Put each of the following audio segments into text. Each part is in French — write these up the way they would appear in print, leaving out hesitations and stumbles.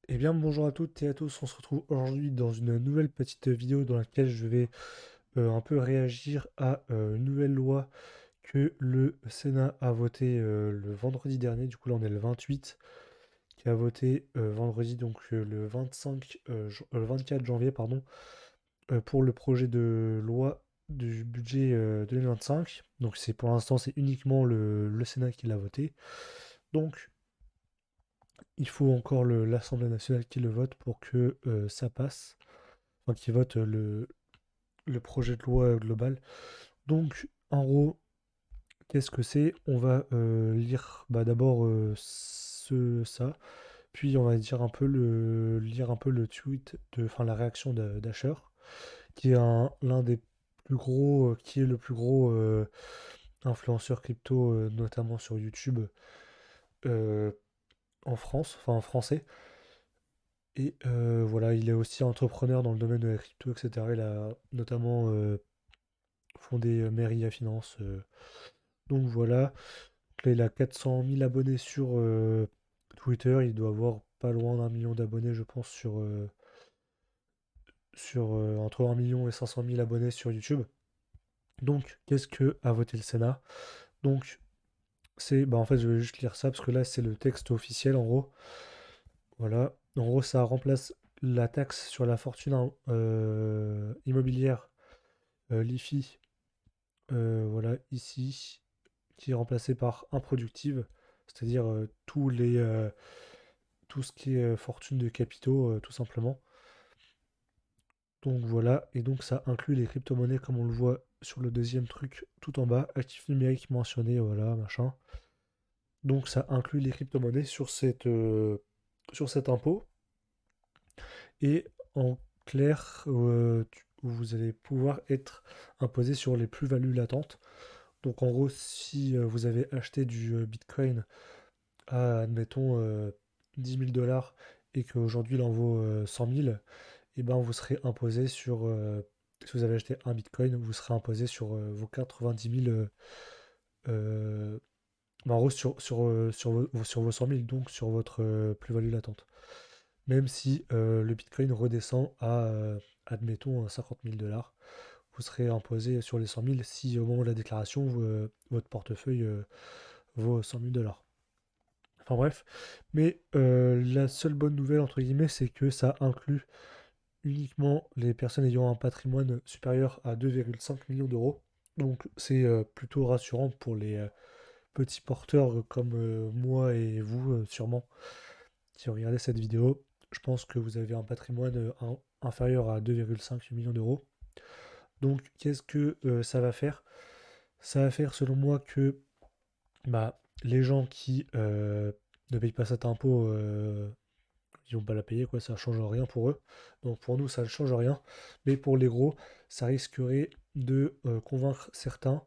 Eh bien, bonjour à toutes et à tous, on se retrouve aujourd'hui dans une nouvelle petite vidéo dans laquelle je vais un peu réagir à une nouvelle loi que le Sénat a votée le vendredi dernier. Du coup, là, on est le 28, qui a voté vendredi, donc le 25, le 24 janvier, pardon, pour le projet de loi du budget 2025. Donc, c'est pour l'instant, c'est uniquement le Sénat qui l'a voté. Donc, il faut encore l'Assemblée nationale qui le vote pour que ça passe. Enfin, qui vote le projet de loi global. Donc, en gros, qu'est-ce que c'est? On va lire d'abord ça, puis on va dire un peu lire un peu le tweet enfin la réaction d'Asher, qui est l'un des plus gros, qui est le plus gros influenceur crypto, notamment sur YouTube euh, en France, enfin en français. Et voilà, il est aussi entrepreneur dans le domaine de la crypto, etc. Il a notamment fondé Meria Finance. Donc voilà. Donc là, il a 400 000 abonnés sur Twitter. Il doit avoir pas loin d'un million d'abonnés, je pense, sur entre 1 million et 500 000 abonnés sur YouTube. Donc, qu'est-ce que a voté le Sénat? Donc, en fait, je vais juste lire ça parce que là, c'est le texte officiel en gros. Voilà. En gros, ça remplace la taxe sur la fortune immobilière, l'IFI, voilà, ici, qui est remplacée par improductive, c'est-à-dire tout ce qui est fortune de capitaux, tout simplement. Donc voilà, et donc ça inclut les crypto-monnaies comme on le voit sur le deuxième truc tout en bas, actifs numériques mentionnés, voilà, machin. Donc ça inclut les crypto-monnaies sur cet impôt. Et en clair, vous allez pouvoir être imposé sur les plus-values latentes. Donc en gros, si vous avez acheté du Bitcoin à, admettons, 10 000 dollars et qu'aujourd'hui il en vaut 100 000, et ben vous serez imposé sur, si vous avez acheté un Bitcoin, vous serez imposé sur vos 90 000, en gros sur vos 100 000, donc sur votre plus-value latente. Même si le Bitcoin redescend à, admettons, 50 000 dollars, vous serez imposé sur les 100 000 si au moment de la déclaration, votre portefeuille vaut 100 000 dollars. Enfin bref, mais la seule bonne nouvelle, entre guillemets, c'est que ça inclut uniquement les personnes ayant un patrimoine supérieur à 2,5 millions d'euros. Donc c'est plutôt rassurant pour les petits porteurs comme moi et vous, sûrement, qui regardez cette vidéo. Je pense que vous avez un patrimoine inférieur à 2,5 millions d'euros. Donc qu'est-ce que ça va faire? Ça va faire selon moi que les gens qui ne payent pas cet impôt, ils vont pas la payer, quoi, ça change rien pour eux. Donc pour nous, ça ne change rien. Mais pour les gros, ça risquerait de convaincre certains,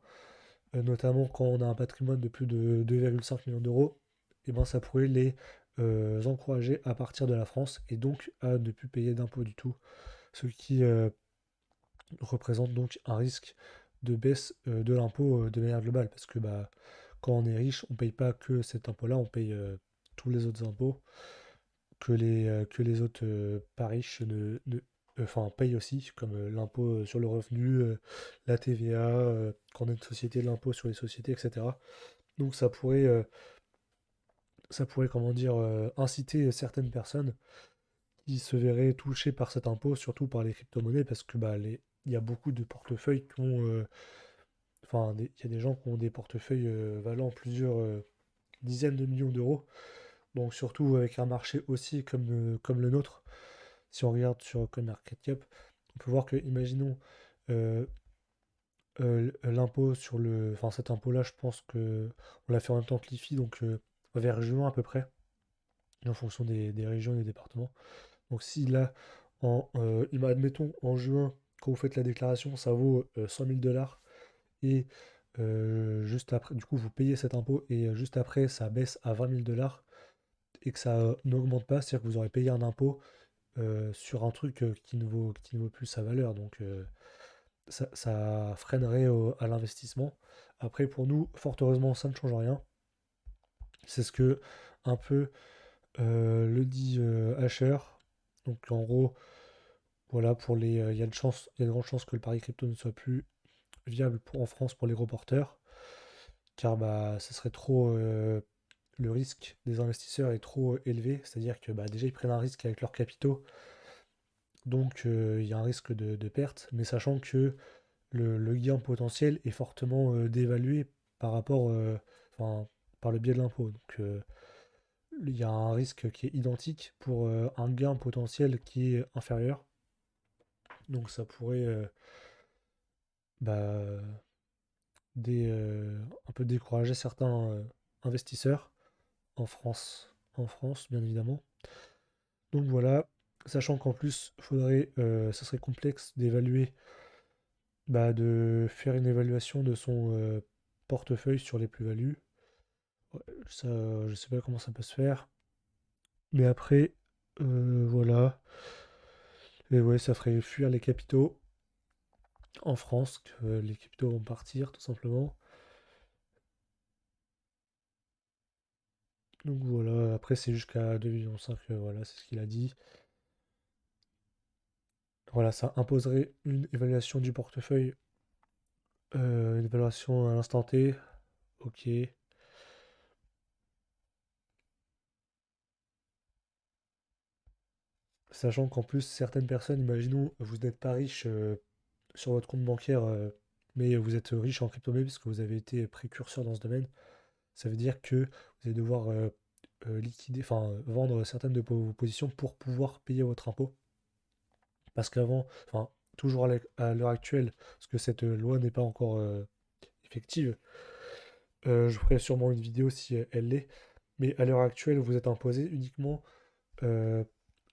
notamment quand on a un patrimoine de plus de 2,5 millions d'euros, et ben ça pourrait les encourager à partir de la France et donc à ne plus payer d'impôts du tout. Ce qui représente donc un risque de baisse de l'impôt de manière globale. Parce que quand on est riche, on ne paye pas que cet impôt-là, on paye tous les autres impôts que les autres pas riches enfin, payent aussi, comme l'impôt sur le revenu, la TVA, quand on est une société, l'impôt sur les sociétés, etc. Donc ça pourrait comment dire, inciter certaines personnes qui se verraient touchées par cet impôt, surtout par les crypto-monnaies, parce que il y a beaucoup de portefeuilles qui ont, enfin, il y a des gens qui ont des portefeuilles valant plusieurs dizaines de millions d'euros. Donc surtout avec un marché aussi comme le nôtre, si on regarde sur CoinMarketCap, on peut voir que, imaginons, euh, l'impôt sur le... Enfin, cet impôt-là, je pense que on l'a fait en même temps que l'IFI, donc vers juin à peu près, en fonction des régions et des départements. Donc si là, admettons, en juin, quand vous faites la déclaration, ça vaut 100 000 dollars, et juste après, du coup, vous payez cet impôt, et juste après, ça baisse à 20 000 dollars, et que ça n'augmente pas, c'est-à-dire que vous aurez payé un impôt sur un truc qui ne vaut plus sa valeur. Donc ça freinerait à l'investissement. Après, pour nous, fort heureusement, ça ne change rien. C'est ce que un peu le dit hasher. Donc en gros, voilà, pour les, il y a une chance, il y a de grandes chances que le pari crypto ne soit plus viable en France pour les gros porteurs, car bah, ce serait trop, le risque des investisseurs est trop élevé, c'est-à-dire que bah, déjà ils prennent un risque avec leurs capitaux, donc il y a un risque de perte, mais sachant que le gain potentiel est fortement dévalué par rapport, enfin, par le biais de l'impôt. Donc il y a un risque qui est identique pour un gain potentiel qui est inférieur. Donc ça pourrait bah, un peu décourager certains investisseurs en France, bien évidemment. Donc voilà, sachant qu'en plus, ça serait complexe d'évaluer, bah, de faire une évaluation de son portefeuille sur les plus-values. Ouais, ça, je sais pas comment ça peut se faire. Mais après, voilà. Et ouais, ça ferait fuir les capitaux en France, que les capitaux vont partir, tout simplement. Donc voilà, après c'est jusqu'à 2,5 millions, voilà, c'est ce qu'il a dit. Voilà, ça imposerait une évaluation du portefeuille, une évaluation à l'instant T. Ok. Sachant qu'en plus, certaines personnes, imaginons, vous n'êtes pas riche sur votre compte bancaire, mais vous êtes riche en crypto-monnaie parce que vous avez été précurseur dans ce domaine. Ça veut dire que vous allez devoir liquider, enfin vendre certaines de vos positions pour pouvoir payer votre impôt. Parce qu'avant, enfin toujours à l'heure actuelle, parce que cette loi n'est pas encore effective, je ferai sûrement une vidéo si elle l'est, mais à l'heure actuelle, vous êtes imposé uniquement euh,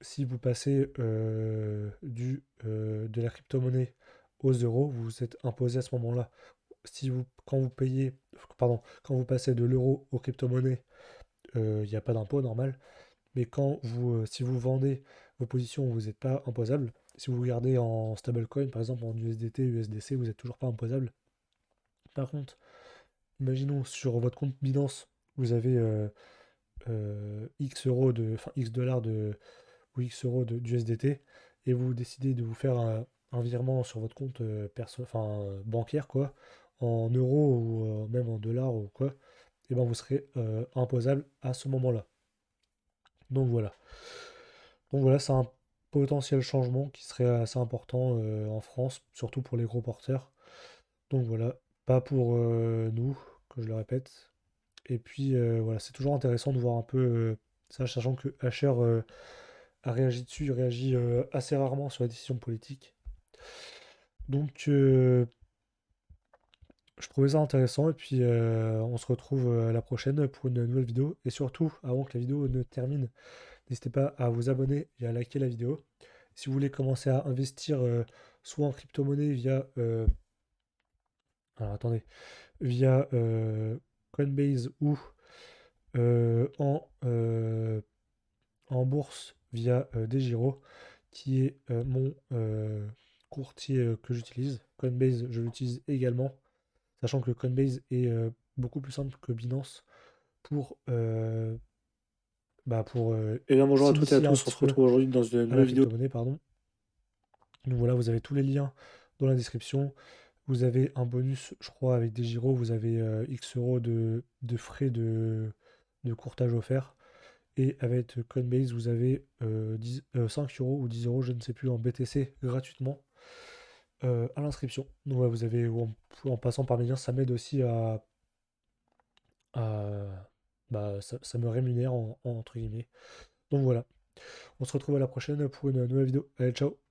si vous passez de la crypto-monnaie aux euros, vous êtes imposé à ce moment-là. Si vous, quand vous payez, pardon, quand vous passez de l'euro aux crypto-monnaies, il n'y a pas d'impôt normal. Mais si vous vendez vos positions, vous n'êtes pas imposable. Si vous regardez en stablecoin, par exemple en USDT, USDC, vous n'êtes toujours pas imposable. Par contre, imaginons sur votre compte Binance, vous avez X euros enfin X dollars ou X euros d'USDT et vous décidez de vous faire un virement sur votre compte enfin, bancaire, quoi, en euros ou même en dollars ou quoi, et ben vous serez imposable à ce moment-là. Donc voilà. Donc voilà, c'est un potentiel changement qui serait assez important en France, surtout pour les gros porteurs. Donc voilà, pas pour nous, que je le répète. Et puis voilà, c'est toujours intéressant de voir un peu ça, sachant que Asher a réagi dessus, il réagit assez rarement sur les décisions politiques. Donc je trouvais ça intéressant et puis on se retrouve à la prochaine pour une nouvelle vidéo. Et surtout, avant que la vidéo ne termine, n'hésitez pas à vous abonner et à liker la vidéo. Si vous voulez commencer à investir soit en crypto-monnaie alors attendez, via Coinbase ou euh, en, euh, en bourse via DeGiro, qui est mon courtier que j'utilise. Coinbase, je l'utilise également, sachant que Coinbase est beaucoup plus simple que Binance pour, Eh bien, bonjour à toutes et à s'initier un tous. On petit se peu retrouve aujourd'hui dans une à la nouvelle vidéo. crypto-monnaie, pardon. Donc voilà, vous avez tous les liens dans la description. Vous avez un bonus, je crois, avec des gyros, vous avez X euros de frais de courtage offert. Et avec Coinbase, vous avez 5 euros ou 10 euros, je ne sais plus, en BTC gratuitement à l'inscription. Donc voilà, vous avez, en passant par mes liens, ça m'aide aussi bah, ça me rémunère entre guillemets. Donc voilà, on se retrouve à la prochaine pour une nouvelle vidéo. Allez, ciao!